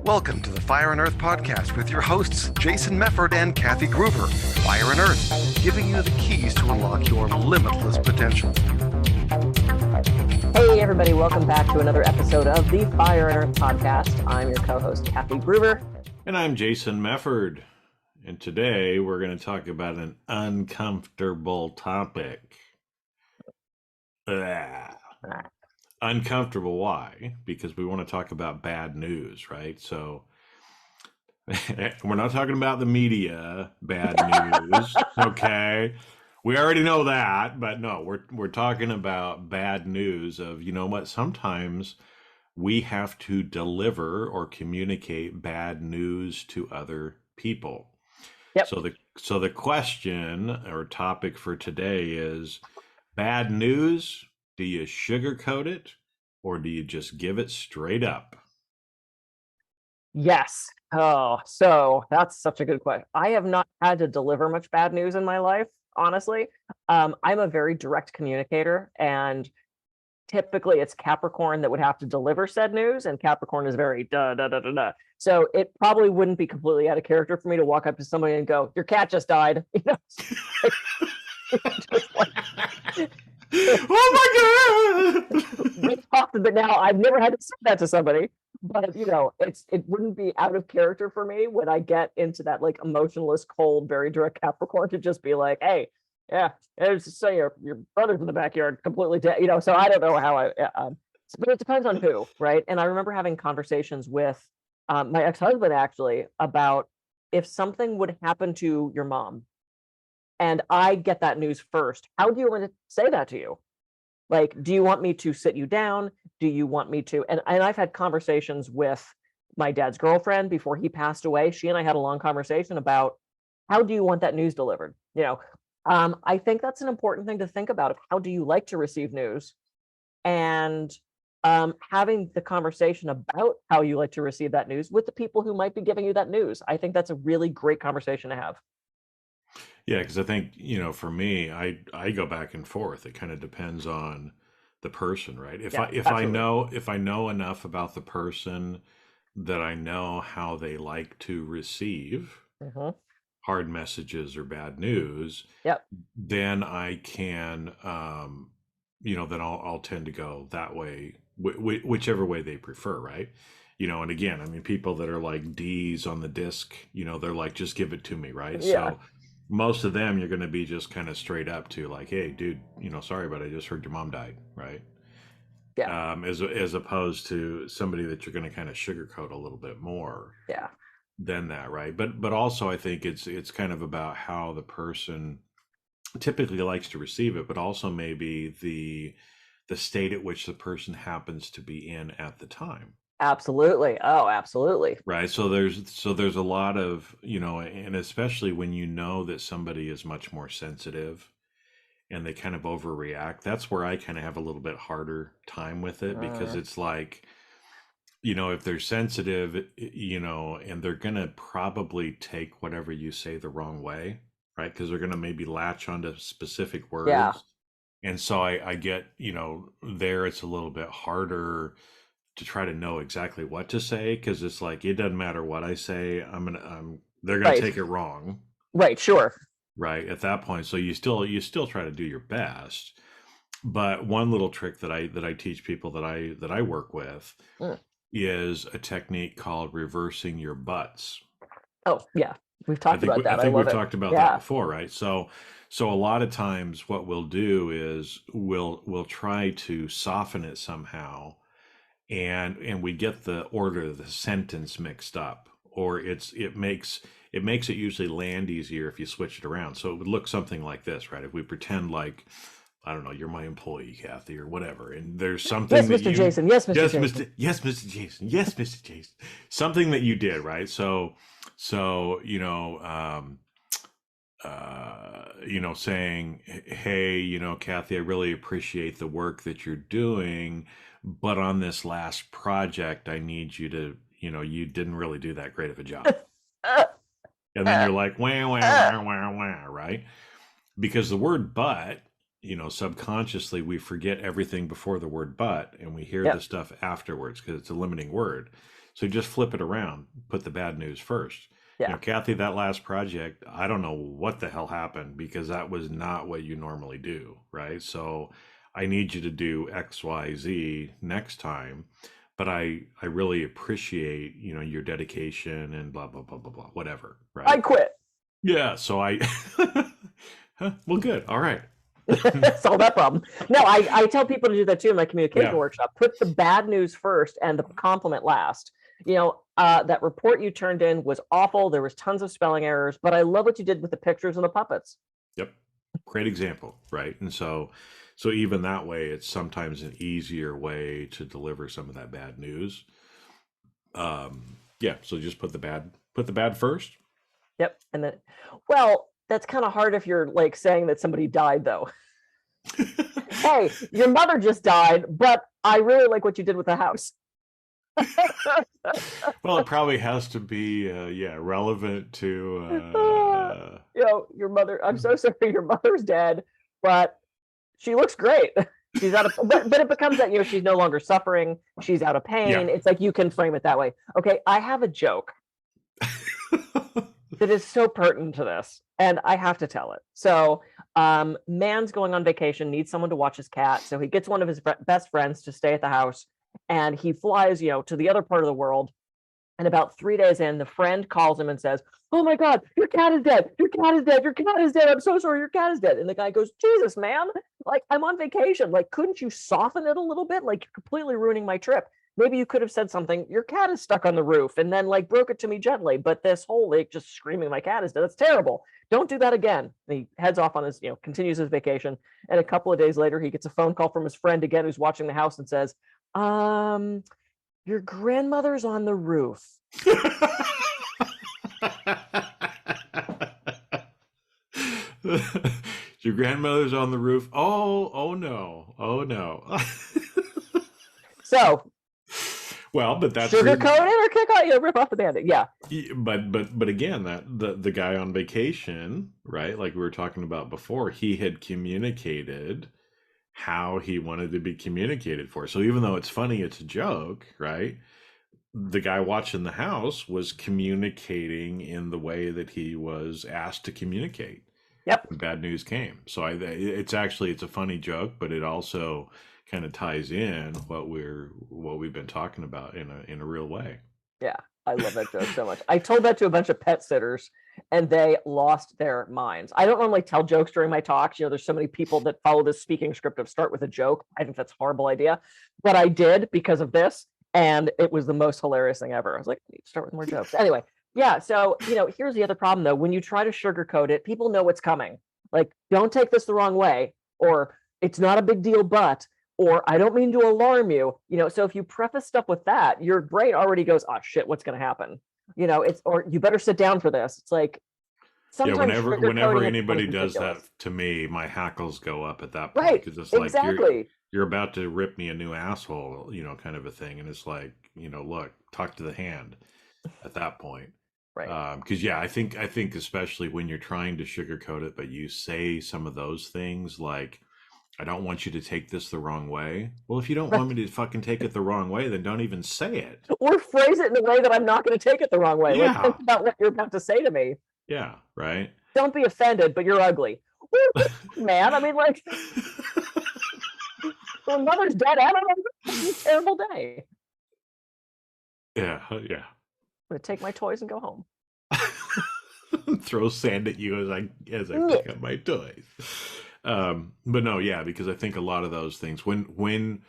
Welcome to the Fire and Earth podcast with your hosts, Jason Mefford and Kathy Gruber. Fire and Earth, giving you the keys to unlock your limitless potential. Hey, everybody. Welcome back to another episode of the Fire and Earth podcast. I'm your co-host, Kathy Gruber. And I'm Jason Mefford. And today we're going to talk about an uncomfortable topic. Uncomfortable, why? Because we want to talk about bad news, right? So we're not talking about the media bad news, okay? We already know that, but no, we're talking about bad news of, you know what, sometimes we have to deliver or communicate bad news to other people. Yep. So the question or topic for today is bad news. Do you sugarcoat it or do you just give it straight up? Yes. Oh, so that's such a good question. I have not had to deliver much bad news in my life, honestly. I'm a very direct communicator, and typically it's Capricorn that would have to deliver said news, and Capricorn is very da da da da da. So it probably wouldn't be completely out of character for me to walk up to somebody and go, "Your cat just died." You know, just like, oh my God! But now I've never had to say that to somebody. But you know, it wouldn't be out of character for me when I get into that like emotionless, cold, very direct Capricorn to just be like, "Hey, yeah, it's so your brother's in the backyard, completely dead." You know, so I don't know how but it depends on who, right? And I remember having conversations with my ex-husband actually about if something would happen to your mom, and I get that news first. How do you want to say that to you? Like, do you want me to sit you down? Do you want me to? And I've had conversations with my dad's girlfriend before he passed away. She and I had a long conversation about how do you want that news delivered? You know, I think that's an important thing to think about. Of how do you like to receive news? And having the conversation about how you like to receive that news with the people who might be giving you that news. I think that's a really great conversation to have. Yeah, because I think, you know, for me, I go back and forth. It kind of depends on the person, right? If I know enough about the person that I know how they like to receive hard messages or bad news, Yep. then I can, you know, then I'll tend to go that way, whichever way they prefer, right? You know, and again, I mean, people that are like D's on the disc, you know, they're like, just give it to me, right? Yeah. So most of them, you're going to be just kind of straight up to like, hey, dude, you know, sorry, but I just heard your mom died, right? Yeah. As opposed to somebody that you're going to kind of sugarcoat a little bit more. Yeah. Than that, right? But also, I think it's kind of about how the person typically likes to receive it, but also maybe the state at which the person happens to be in at the time. Absolutely. Oh, absolutely. Right. So there's a lot of, you know, and especially when you know that somebody is much more sensitive and they kind of overreact, that's where I kind of have a little bit harder time with it, because it's like, you know, if they're sensitive, you know, and they're going to probably take whatever you say the wrong way, right? Because they're going to maybe latch onto specific words. Yeah. And so I get, you know, there it's a little bit harder to try to know exactly what to say, because it's like, it doesn't matter what I say, they're going to take it wrong. Right. Sure. Right. At that point. So you still try to do your best. But one little trick that I teach people that I work with is a technique called reversing your butts. Oh, yeah. We've talked about that. I think we've talked about that before, right? So a lot of times what we'll do is we'll try to soften it somehow, and we get the order of the sentence mixed up, or it makes it usually land easier if you switch it around. So it would look something like this, right? If we pretend like, I don't know, you're my employee, Kathy, or whatever, and there's something. Yes, Mr. Jason. Yes, Mr. Jason. Yes, Mr. Jason. Yes, Mr. Jason. Something that you did, right? So you know, saying, hey, you know, Kathy, I really appreciate the work that you're doing, but on this last project, I need you to, you know, you didn't really do that great of a job. And then you're like, wah, wah, wah, wah, wah, right? Because the word but, you know, subconsciously we forget everything before the word but, and we hear the stuff afterwards because it's a limiting word. So just flip it around, put the bad news first. Yeah. Kathy, that last project, I don't know what the hell happened because that was not what you normally do, right? So I need you to do X, Y, Z next time. But I really appreciate, your dedication and blah, blah, blah, blah, blah, whatever, I right? quit. Yeah. So well, good. All right. Solve that problem. No, I tell people to do that too in my communication workshop. Put the bad news first and the compliment last. That report you turned in was awful. There was tons of spelling errors, but I love what you did with the pictures and the puppets. Yep. Great example, right? And so even that way, it's sometimes an easier way to deliver some of that bad news. Yeah. So just put the bad first. Yep. And then, well, that's kind of hard if you're like saying that somebody died, though. Hey, your mother just died, but I really like what you did with the house. Well, it probably has to be, relevant to. Your mother. I'm so sorry, your mother's dead, but she looks great. She's out of, but it becomes that she's no longer suffering. She's out of pain. Yeah. It's like you can frame it that way. Okay, I have a joke that is so pertinent to this, and I have to tell it. So, man's going on vacation, needs someone to watch his cat, so he gets one of his best friends to stay at the house, and he flies, to the other part of the world. And about 3 days in, the friend calls him and says, "Oh my God, your cat is dead. Your cat is dead. Your cat is dead. I'm so sorry. Your cat is dead." And the guy goes, "Jesus, man, like I'm on vacation. Like, couldn't you soften it a little bit? Like, you're completely ruining my trip. Maybe you could have said something. Your cat is stuck on the roof," and then like broke it to me gently. But this whole like just screaming, "My cat is dead. That's terrible. Don't do that again." And he heads off on his, continues his vacation. And a couple of days later, he gets a phone call from his friend again, who's watching the house, and says, "Your grandmother's on the roof." Your grandmother's on the roof. Oh no. So, well, but that's sugarcoat it or kick out, rip off the Band-Aid. Yeah. But again, that the guy on vacation, right? Like we were talking about before, he had communicated how he wanted to be communicated for. So even though it's funny, it's a joke, right? The guy watching the house was communicating in the way that he was asked to communicate. Yep. When bad news came. So it's a funny joke, but it also kind of ties in what we've been talking about in a real way. Yeah, I love that joke so much. I told that to a bunch of pet sitters, and they lost their minds. I don't normally tell jokes during my talks. There's so many people that follow this speaking script of start with a joke. I think that's a horrible idea, but I did because of this, and it was the most hilarious thing ever. I was like, I need to start with more jokes. Anyway, yeah. So here's the other problem though. When you try to sugarcoat it, people know what's coming. Like, don't take this the wrong way, or it's not a big deal, but. Or I don't mean to alarm you, so if you preface stuff with that, your brain already goes, "Oh shit, what's going to happen?" Or you better sit down for this. It's like, sometimes whenever anybody does that to me, my hackles go up at that point. Right. Because it's exactly. like you're about to rip me a new asshole, kind of a thing. And it's like, look, talk to the hand at that point. Right. Because I think especially when you're trying to sugarcoat it, but you say some of those things like, "I don't want you to take this the wrong way." Well, if you don't want me to fucking take it the wrong way, then don't even say it. Or phrase it in a way that I'm not going to take it the wrong way. Yeah. Like, think about what you're about to say to me. Yeah, right. Don't be offended, but you're ugly. Man, I mean, like, your mother's dead. I don't know. It's a terrible day. Yeah. I'm going to take my toys and go home. Throw sand at you as I pick up my toys. But no, because I think a lot of those things, when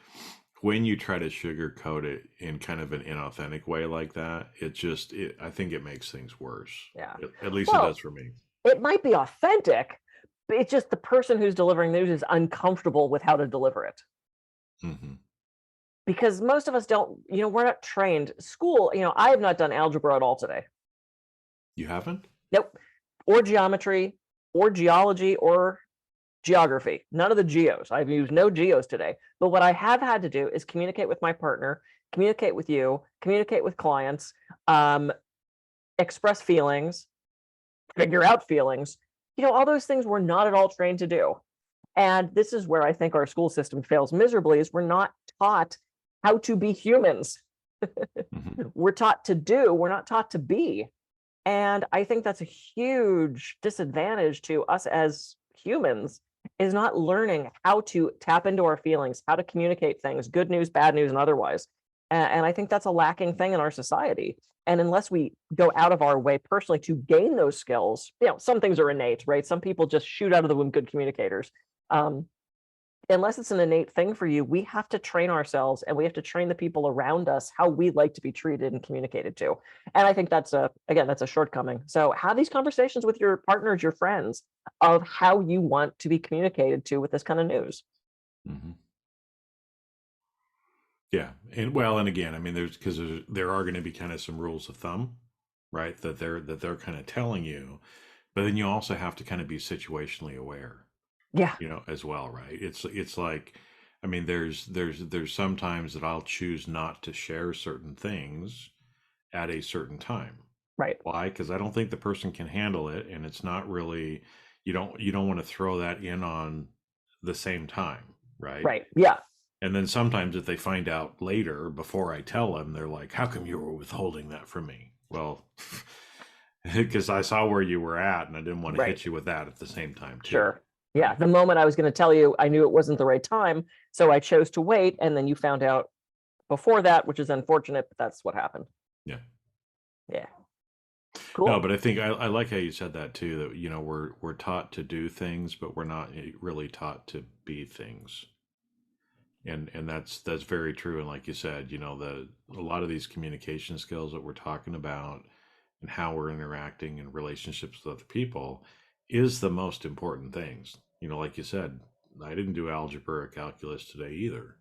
you try to sugarcoat it in kind of an inauthentic way like that, I think it makes things worse. Yeah. At least it does for me. It might be authentic, but it's just the person who's delivering news is uncomfortable with how to deliver it. Mm-hmm. Because most of us don't, we're not trained. School, I have not done algebra at all today. You haven't? Nope. Or geometry, or geology, or geography. None of the geos. I've used no geos today. But what I have had to do is communicate with my partner, communicate with you, communicate with clients, express feelings, figure out feelings. All those things we're not at all trained to do. And this is where I think our school system fails miserably, is we're not taught how to be humans. We're taught to do, we're not taught to be. And I think that's a huge disadvantage to us as humans, is not learning how to tap into our feelings, how to communicate things, good news, bad news, and otherwise. And I think that's a lacking thing in our society. And unless we go out of our way personally to gain those skills, some things are innate, right? Some people just shoot out of the womb good communicators. Unless it's an innate thing for you, we have to train ourselves, and we have to train the people around us how we like to be treated and communicated to. And I think that's that's a shortcoming. So have these conversations with your partners, your friends, of how you want to be communicated to with this kind of news. Mm-hmm. Yeah. And again, I mean, there are going to be kind of some rules of thumb, right? That they're kind of telling you, but then you also have to kind of be situationally aware. Yeah. As well, right? It's like, I mean, there's some times that I'll choose not to share certain things at a certain time. Right. Why? Because I don't think the person can handle it, and it's not really, you don't want to throw that in on the same time, right? Right. Yeah. And then sometimes if they find out later, before I tell them, they're like, "How come you were withholding that from me?" Well, because I saw where you were at, and I didn't want to hit you with that at the same time, too. Sure. Yeah, the moment I was going to tell you, I knew it wasn't the right time, so I chose to wait, and then you found out before that, which is unfortunate, but that's what happened. Yeah. Yeah. Cool. No, but I think I like how you said that too, that we're taught to do things, but we're not really taught to be things. And that's very true. And like you said, a lot of these communication skills that we're talking about and how we're interacting in relationships with other people is the most important things. Like you said, I didn't do algebra or calculus today either,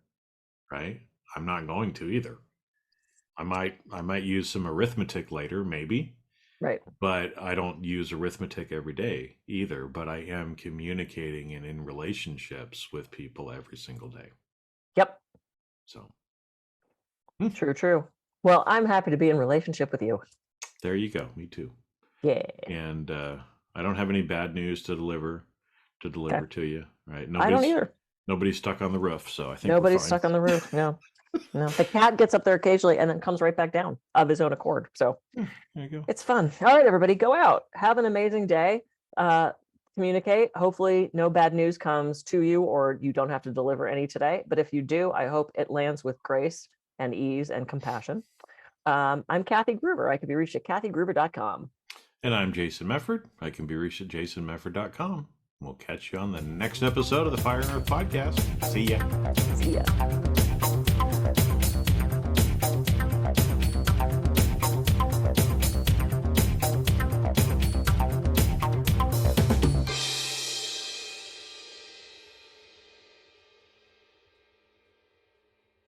right? I'm not going to either. I might use some arithmetic later, maybe. Right. But I don't use arithmetic every day either. But I am communicating and in relationships with people every single day. Yep. So. True. Well, I'm happy to be in relationship with you. There you go. Me too. Yeah. And I don't have any bad news to deliver to you, right? I don't either. Nobody's stuck on the roof, so I think nobody's stuck on the roof. No. The cat gets up there occasionally and then comes right back down of his own accord. So there you go. It's fun. All right, everybody, go out. Have an amazing day. Communicate. Hopefully no bad news comes to you, or you don't have to deliver any today. But if you do, I hope it lands with grace and ease and compassion. I'm Kathy Gruber. I can be reached at kathygruber.com. And I'm Jason Mefford. I can be reached at jasonmefford.com. We'll catch you on the next episode of the Fire and Earth Podcast. See ya. See ya.